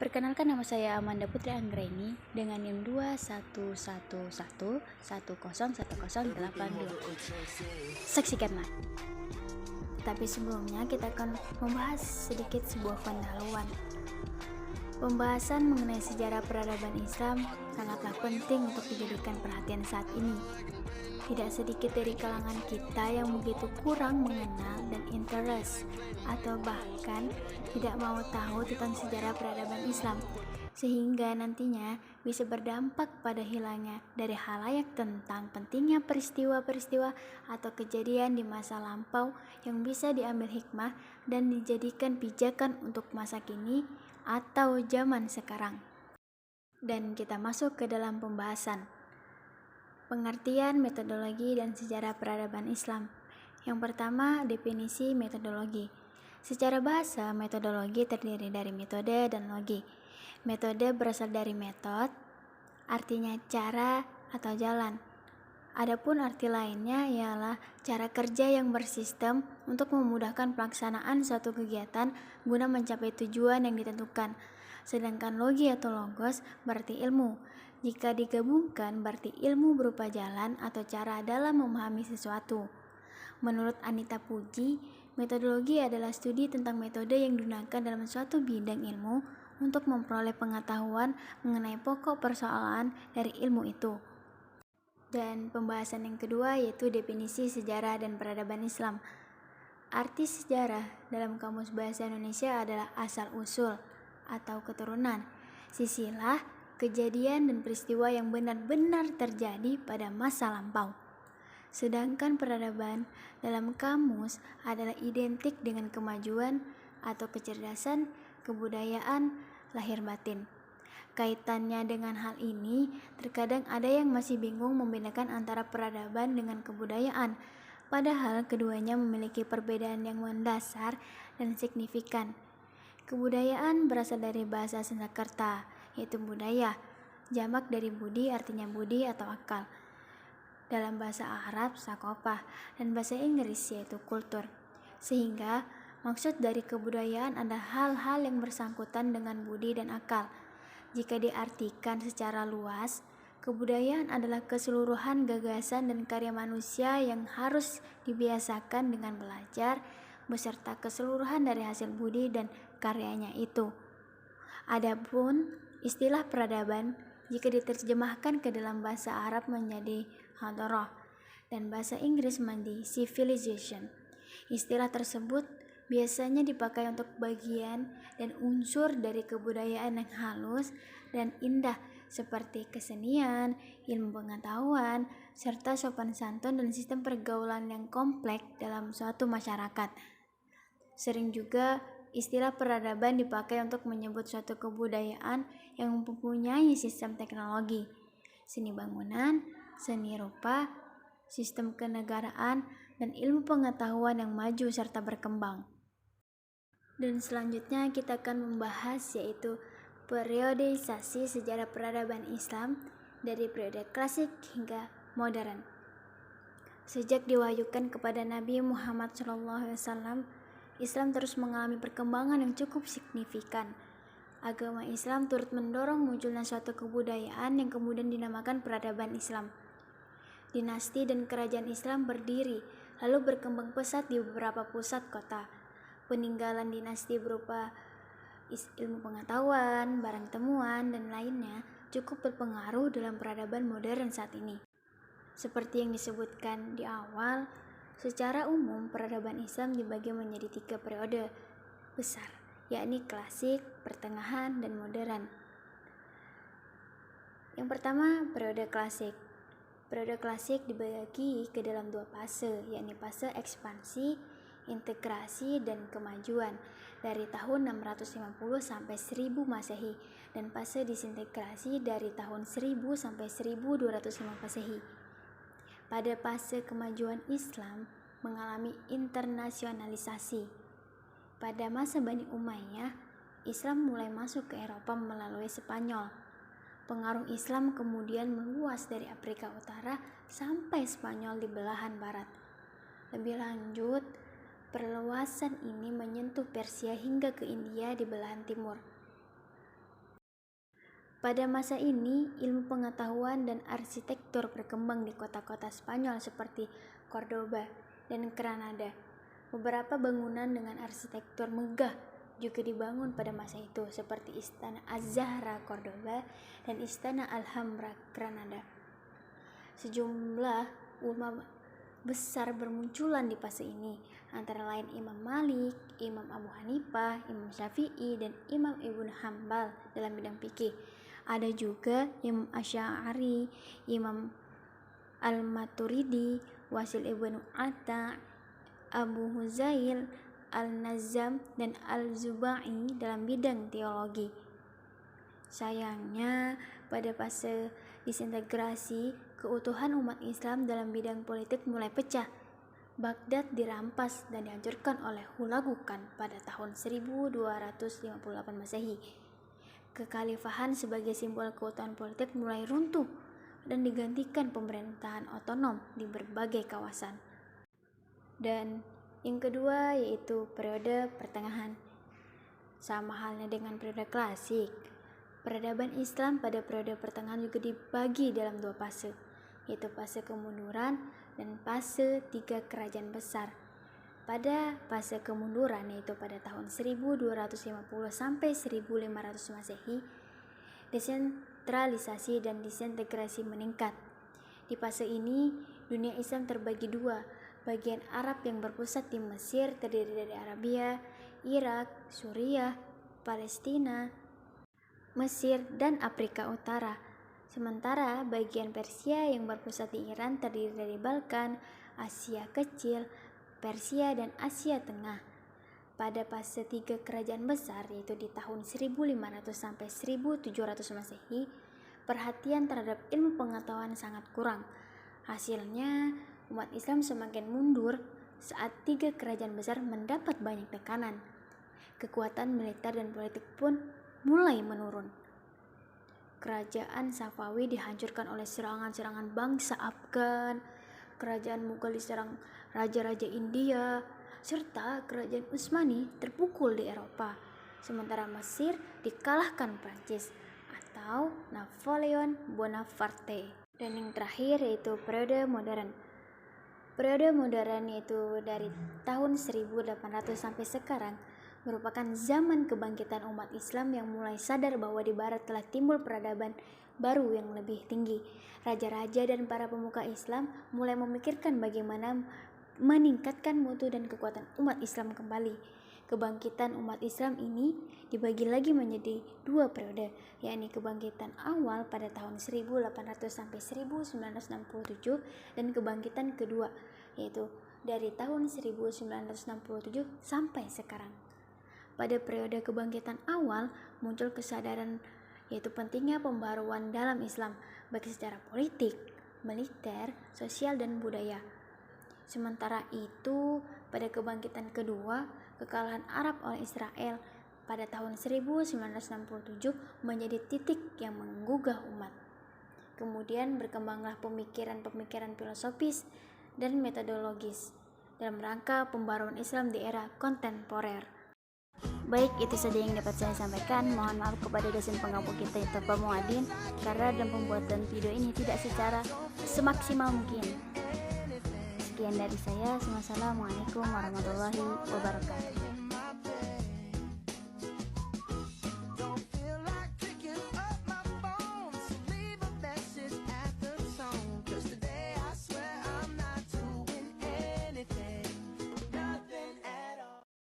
Perkenalkan, nama saya Amanda Putri Anggraini dengan NIM 2111101082. Saksikanlah. Tapi sebelumnya kita akan membahas sedikit sebuah pendahuluan. Pembahasan mengenai sejarah peradaban Islam sangatlah penting untuk dijadikan perhatian saat ini. Tidak sedikit dari kalangan kita yang begitu kurang mengenal dan interest atau bahkan tidak mau tahu tentang sejarah peradaban Islam, sehingga nantinya bisa berdampak pada hilangnya dari halayak tentang pentingnya peristiwa-peristiwa atau kejadian di masa lampau yang bisa diambil hikmah dan dijadikan pijakan untuk masa kini atau zaman sekarang. Dan kita masuk ke dalam pembahasan. Pengertian, metodologi, dan sejarah peradaban Islam. Yang pertama, definisi metodologi. Secara bahasa, metodologi terdiri dari metode dan logi. Metode berasal dari metode, artinya cara atau jalan. Adapun arti lainnya ialah cara kerja yang bersistem untuk memudahkan pelaksanaan suatu kegiatan guna mencapai tujuan yang ditentukan. Sedangkan logi atau logos berarti ilmu. Jika digabungkan berarti ilmu berupa jalan atau cara dalam memahami sesuatu. Menurut Anita Puji, metodologi adalah studi tentang metode yang digunakan dalam suatu bidang ilmu untuk memperoleh pengetahuan mengenai pokok persoalan dari ilmu itu. Dan pembahasan yang kedua yaitu definisi sejarah dan peradaban Islam. Arti sejarah dalam Kamus Bahasa Indonesia adalah asal-usul atau keturunan, silsilah kejadian dan peristiwa yang benar-benar terjadi pada masa lampau. Sedangkan peradaban dalam kamus adalah identik dengan kemajuan atau kecerdasan, kebudayaan, lahir batin. Kaitannya dengan hal ini, terkadang ada yang masih bingung membedakan antara peradaban dengan kebudayaan, padahal keduanya memiliki perbedaan yang mendasar dan signifikan. Kebudayaan berasal dari bahasa Sanskerta, yaitu budaya, jamak dari budi artinya budi atau akal. Dalam bahasa Arab, sakofah, dan bahasa Inggris yaitu kultur. Sehingga maksud dari kebudayaan adalah hal-hal yang bersangkutan dengan budi dan akal. Jika diartikan secara luas, kebudayaan adalah keseluruhan gagasan dan karya manusia yang harus dibiasakan dengan belajar, beserta keseluruhan dari hasil budi dan karyanya itu. Adapun istilah peradaban jika diterjemahkan ke dalam bahasa Arab menjadi hadarah dan bahasa Inggris menjadi civilization. Istilah tersebut biasanya dipakai untuk bagian dan unsur dari kebudayaan yang halus dan indah seperti kesenian, ilmu pengetahuan, serta sopan santun dan sistem pergaulan yang kompleks dalam suatu masyarakat. Sering juga istilah peradaban dipakai untuk menyebut suatu kebudayaan yang mempunyai sistem teknologi, seni bangunan, seni rupa, sistem kenegaraan, dan ilmu pengetahuan yang maju serta berkembang. Dan selanjutnya kita akan membahas yaitu periodisasi sejarah peradaban Islam dari periode klasik hingga modern. Sejak diwahyukan kepada Nabi Muhammad SAW, Islam terus mengalami perkembangan yang cukup signifikan. Agama Islam turut mendorong munculnya suatu kebudayaan yang kemudian dinamakan peradaban Islam. Dinasti dan kerajaan Islam berdiri, lalu berkembang pesat di beberapa pusat kota. Peninggalan dinasti berupa ilmu pengetahuan, barang temuan, dan lainnya cukup berpengaruh dalam peradaban modern saat ini. Seperti yang disebutkan di awal, secara umum peradaban Islam dibagi menjadi 3 periode besar, yakni klasik, pertengahan, dan modern. Yang pertama, periode klasik. Periode klasik dibagi ke dalam 2 fase, yakni fase ekspansi, integrasi, dan kemajuan dari tahun 650 sampai 1000 Masehi dan fase disintegrasi dari tahun 1000 sampai 1205 Masehi. Pada fase kemajuan Islam mengalami internasionalisasi. Pada masa Bani Umayyah, Islam mulai masuk ke Eropa melalui Spanyol. Pengaruh Islam kemudian meluas dari Afrika Utara sampai Spanyol di belahan barat. Lebih lanjut, perluasan ini menyentuh Persia hingga ke India di belahan timur. Pada masa ini, ilmu pengetahuan dan arsitektur berkembang di kota-kota Spanyol seperti Cordoba dan Granada. Beberapa bangunan dengan arsitektur megah juga dibangun pada masa itu, seperti Istana Az-Zahra Cordoba dan Istana Alhambra Granada. Sejumlah ulama besar bermunculan di fase ini, antara lain Imam Malik, Imam Abu Hanifah, Imam Syafi'i, dan Imam Ibnu Hambal dalam bidang fikih. Ada juga Imam Asy'ari, Imam Al-Maturidi, Wasil Ibnu Atta, Abu Huzail, Al-Nazam, dan Al-Zubai dalam bidang teologi. Sayangnya, pada fase disintegrasi, keutuhan umat Islam dalam bidang politik mulai pecah. Baghdad dirampas dan dihancurkan oleh Hulagu Khan pada tahun 1258 Masehi. Kekhalifahan sebagai simbol keutuhan politik mulai runtuh dan digantikan pemerintahan otonom di berbagai kawasan. Dan yang kedua yaitu periode pertengahan. Sama halnya dengan periode klasik, peradaban Islam pada periode pertengahan juga dibagi dalam dua fase, yaitu fase kemunduran dan fase tiga kerajaan besar. Pada fase kemunduran, yaitu pada tahun 1250 sampai 1500 Masehi, desentralisasi dan disintegrasi meningkat. Di fase ini, dunia Islam terbagi dua, bagian Arab yang berpusat di Mesir terdiri dari Arabia, Irak, Suriah, Palestina, Mesir, dan Afrika Utara. Sementara bagian Persia yang berpusat di Iran terdiri dari Balkan, Asia Kecil, Persia, dan Asia Tengah. Pada fase tiga kerajaan besar, yaitu di tahun 1500 sampai 1700 Masehi, perhatian terhadap ilmu pengetahuan sangat kurang. Hasilnya, umat Islam semakin mundur saat tiga kerajaan besar mendapat banyak tekanan. Kekuatan militer dan politik pun mulai menurun. Kerajaan Safawi dihancurkan oleh serangan-serangan bangsa Afgan, kerajaan Mughal diserang raja-raja India, serta kerajaan Utsmani terpukul di Eropa. Sementara Mesir dikalahkan Prancis atau Napoleon Bonaparte. Dan yang terakhir yaitu periode modern. Periode modern yaitu dari tahun 1800 sampai sekarang merupakan zaman kebangkitan umat Islam yang mulai sadar bahwa di barat telah timbul peradaban baru yang lebih tinggi. Raja-raja dan para pemuka Islam mulai memikirkan bagaimana meningkatkan mutu dan kekuatan umat Islam kembali. Kebangkitan umat Islam ini dibagi lagi menjadi dua periode, yakni kebangkitan awal pada tahun 1800 sampai 1967 dan kebangkitan kedua yaitu dari tahun 1967 sampai sekarang. Pada periode kebangkitan awal muncul kesadaran yaitu pentingnya pembaruan dalam Islam baik secara politik, militer, sosial, dan budaya. Sementara itu, pada kebangkitan kedua, kekalahan Arab oleh Israel pada tahun 1967 menjadi titik yang menggugah umat. Kemudian berkembanglah pemikiran-pemikiran filosofis dan metodologis dalam rangka pembaruan Islam di era kontemporer. Baik, itu saja yang dapat saya sampaikan. Mohon maaf kepada dosen pengampu kita Bapak Muadin karena dalam pembuatan video ini tidak secara semaksimal mungkin. Sekian dari saya. Wassalamualaikum warahmatullahi wabarakatuh.